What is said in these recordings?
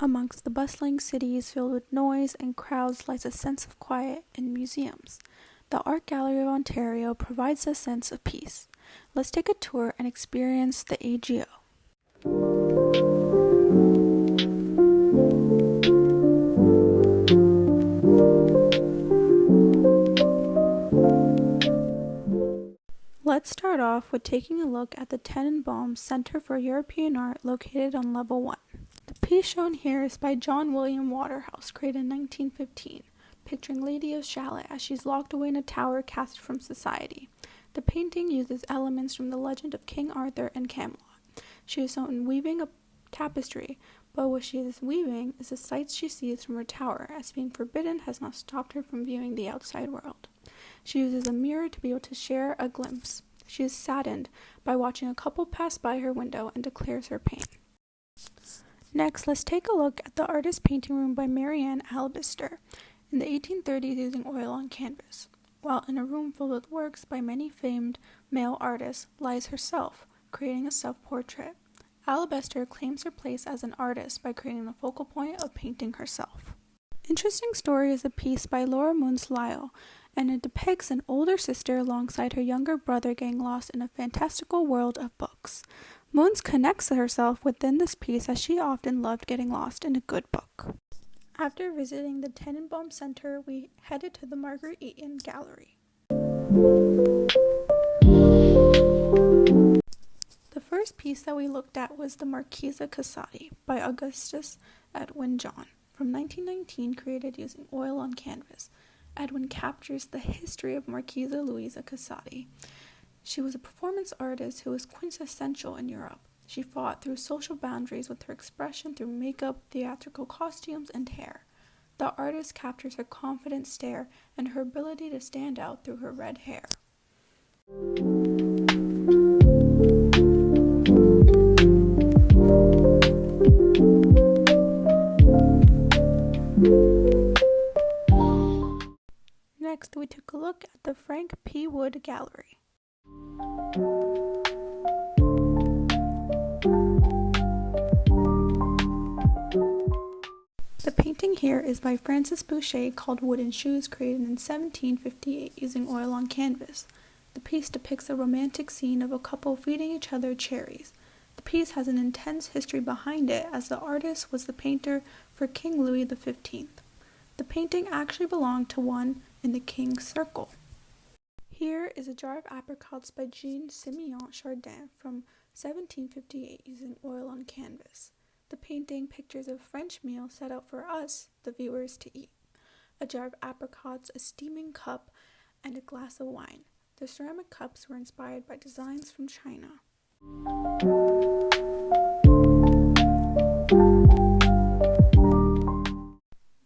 Amongst the bustling cities filled with noise and crowds lies a sense of quiet in museums. The Art Gallery of Ontario provides a sense of peace. Let's take a tour and experience the AGO. Let's start off with taking a look at the Tenenbaum Center for European Art located on level 1. The piece shown here is by John William Waterhouse, created in 1915, picturing Lady of Shalott as she's locked away in a tower cast from society. The painting uses elements from the legend of King Arthur and Camelot. She is shown weaving a tapestry, but what she is weaving is the sights she sees from her tower, as being forbidden has not stopped her from viewing the outside world. She uses a mirror to be able to share a glimpse. She is saddened by watching a couple pass by her window and declares her pain. Next, let's take a look at the artist's painting room by Marianne Albister in the 1830s using oil on canvas. While in a room filled with works by many famed male artists lies herself, creating a self-portrait. Alabaster claims her place as an artist by creating the focal point of painting herself. Interesting Story is a piece by Laura Moons Lyle, and it depicts an older sister alongside her younger brother getting lost in a fantastical world of books. Moons connects herself within this piece as she often loved getting lost in a good book. After visiting the Tenenbaum Center, we headed to the Margaret Eaton Gallery. The first piece that we looked at was the Marchesa Casati by Augustus Edwin John from 1919, created using oil on canvas. Edwin captures the history of Marchesa Luisa Casati. She was a performance artist who was quintessential in Europe. She fought through social boundaries with her expression through makeup, theatrical costumes, and hair. The artist captures her confident stare and her ability to stand out through her red hair. Next, we took a look at the Frank P. Wood Gallery. The painting here is by Francis Boucher called Wooden Shoes, created in 1758 using oil on canvas. The piece depicts a romantic scene of a couple feeding each other cherries. The piece has an intense history behind it, as the artist was the painter for King Louis XV. The painting actually belonged to one in the King's Circle. Here is a jar of apricots by Jean Simeon Chardin from 1758 using oil on canvas. The painting pictures a French meal set out for us, the viewers, to eat. A jar of apricots, a steaming cup, and a glass of wine. The ceramic cups were inspired by designs from China.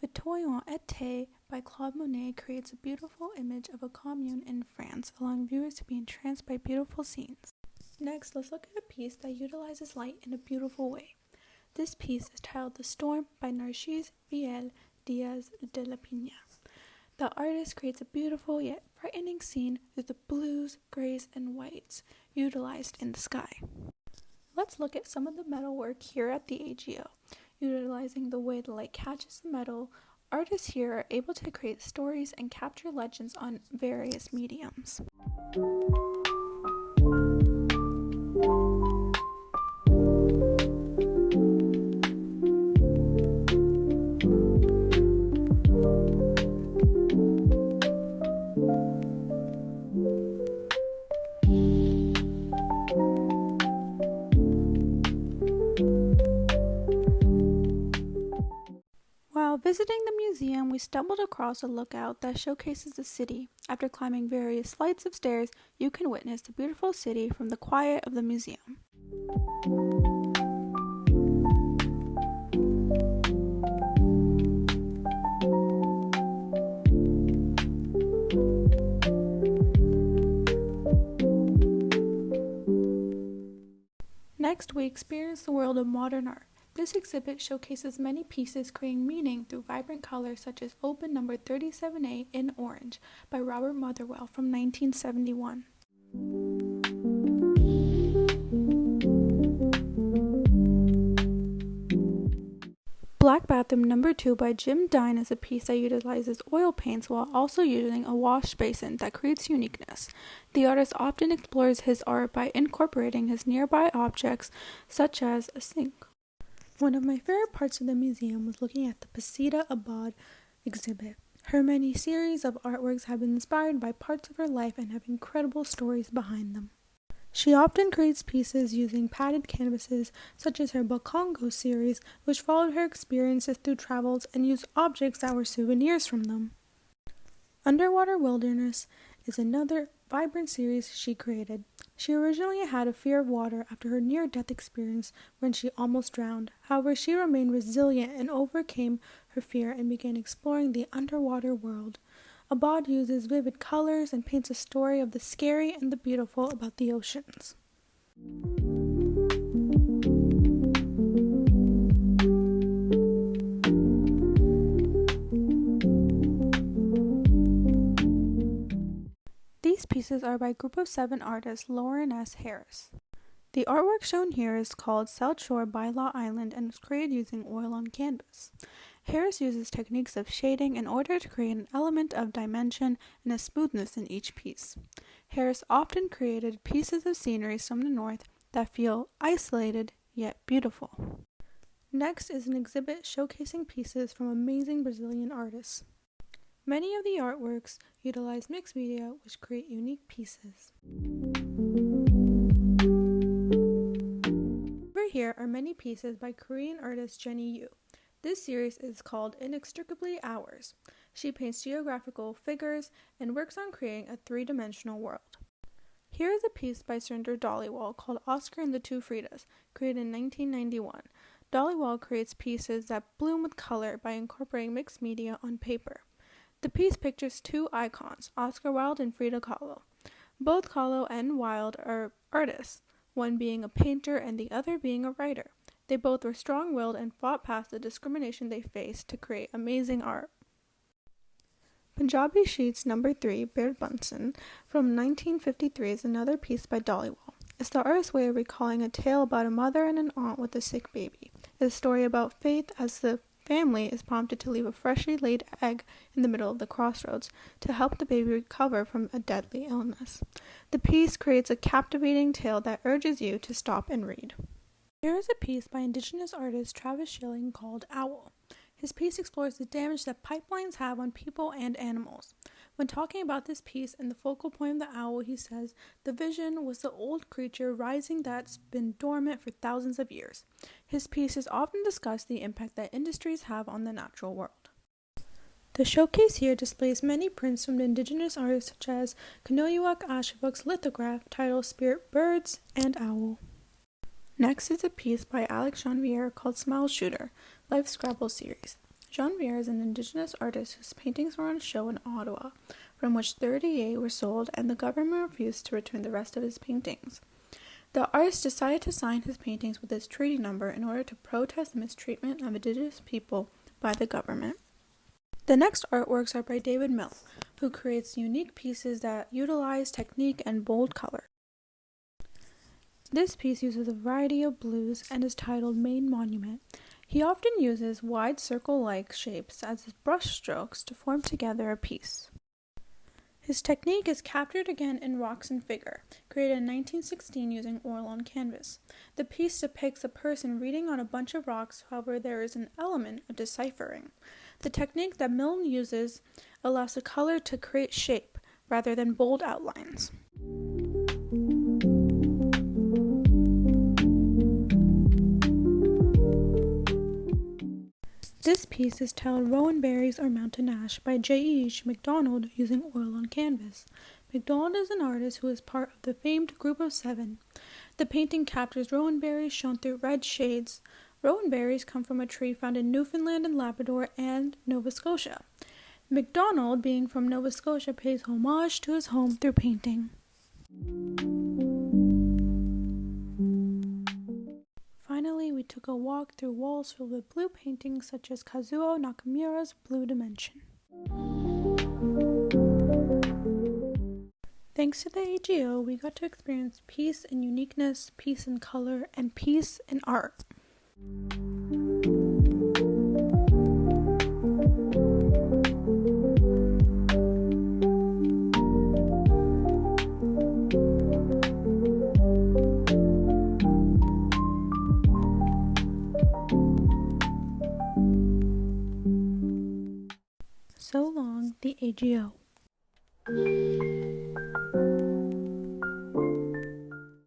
Vitoyon Été by Claude Monet creates a beautiful image of a commune in France, allowing viewers to be entranced by beautiful scenes. Next, let's look at a piece that utilizes light in a beautiful way. This piece is titled The Storm by Narcís Viel Díaz de la Piña. The artist creates a beautiful yet frightening scene through the blues, grays, and whites utilized in the sky. Let's look at some of the metal work here at the AGO. Utilizing the way the light catches the metal, artists here are able to create stories and capture legends on various mediums. While visiting the museum, we stumbled across a lookout that showcases the city. After climbing various flights of stairs, you can witness the beautiful city from the quiet of the museum. Next, we experience the world of modern art. This exhibit showcases many pieces creating meaning through vibrant colors such as Open Number 37A in Orange by Robert Motherwell from 1971. Black Bathroom No. 2 by Jim Dine is a piece that utilizes oil paints while also using a wash basin that creates uniqueness. The artist often explores his art by incorporating his nearby objects, such as a sink. One of my favorite parts of the museum was looking at the Pacita Abad exhibit. Her many series of artworks have been inspired by parts of her life and have incredible stories behind them. She often creates pieces using padded canvases, such as her Bakongo series, which followed her experiences through travels and used objects that were souvenirs from them. Underwater Wilderness is another vibrant series she created. She originally had a fear of water after her near-death experience when she almost drowned. However, she remained resilient and overcame her fear and began exploring the underwater world. Abad uses vivid colors and paints a story of the scary and the beautiful about the oceans. These pieces are by a group of 7 artists, Lawren S. Harris. The artwork shown here is called South Shore by Law Island and was created using oil on canvas. Harris uses techniques of shading in order to create an element of dimension and a smoothness in each piece. Harris often created pieces of scenery from the north that feel isolated yet beautiful. Next is an exhibit showcasing pieces from amazing Brazilian artists. Many of the artworks utilize mixed media which create unique pieces. Over here are many pieces by Korean artist Jenny Yu. This series is called Inextricably Ours. She paints geographical figures and works on creating a 3-dimensional world. Here is a piece by Surinder Dhaliwal called Oscar and the Two Fridas, created in 1991. Dhaliwal creates pieces that bloom with color by incorporating mixed media on paper. The piece pictures 2 icons, Oscar Wilde and Frida Kahlo. Both Kahlo and Wilde are artists, one being a painter and the other being a writer. They both were strong-willed and fought past the discrimination they faced to create amazing art. Punjabi Sheets No. 3, Bir Bunsen, from 1953 is another piece by Dhaliwal. It's the artist's way of recalling a tale about a mother and an aunt with a sick baby. It's a story about faith as the family is prompted to leave a freshly laid egg in the middle of the crossroads to help the baby recover from a deadly illness. The piece creates a captivating tale that urges you to stop and read. Here is a piece by Indigenous artist Travis Schilling called Owl. His piece explores the damage that pipelines have on people and animals. When talking about this piece and the focal point of the owl, he says, "The vision was the old creature rising that's been dormant for thousands of years." His pieces often discuss the impact that industries have on the natural world. The showcase here displays many prints from Indigenous artists such as Kanoyuak Ashibuk's lithograph titled Spirit Birds and Owl. Next is a piece by Alex Janvier called Smile Shooter, Life Scrabble series. Janvier is an Indigenous artist whose paintings were on show in Ottawa, from which 38 were sold and the government refused to return the rest of his paintings. The artist decided to sign his paintings with his treaty number in order to protest the mistreatment of Indigenous people by the government. The next artworks are by David Mill, who creates unique pieces that utilize technique and bold color. This piece uses a variety of blues and is titled Main Monument. He often uses wide circle-like shapes as his brush strokes to form together a piece. His technique is captured again in Rocks and Figure, created in 1916 using oil on canvas. The piece depicts a person reading on a bunch of rocks, however there is an element of deciphering. The technique that Milne uses allows the color to create shape rather than bold outlines. This piece is titled Rowan Berries or Mountain Ash by J.E.H. MacDonald using oil on canvas. MacDonald is an artist who is part of the famed Group of 7. The painting captures rowan berries shown through red shades. Rowan berries come from a tree found in Newfoundland and Labrador and Nova Scotia. MacDonald, being from Nova Scotia, pays homage to his home through painting. Finally, we took a walk through walls filled with blue paintings such as Kazuo Nakamura's Blue Dimension. Thanks to the AGO, we got to experience peace and uniqueness, peace in color, and peace in art. So long, the AGO.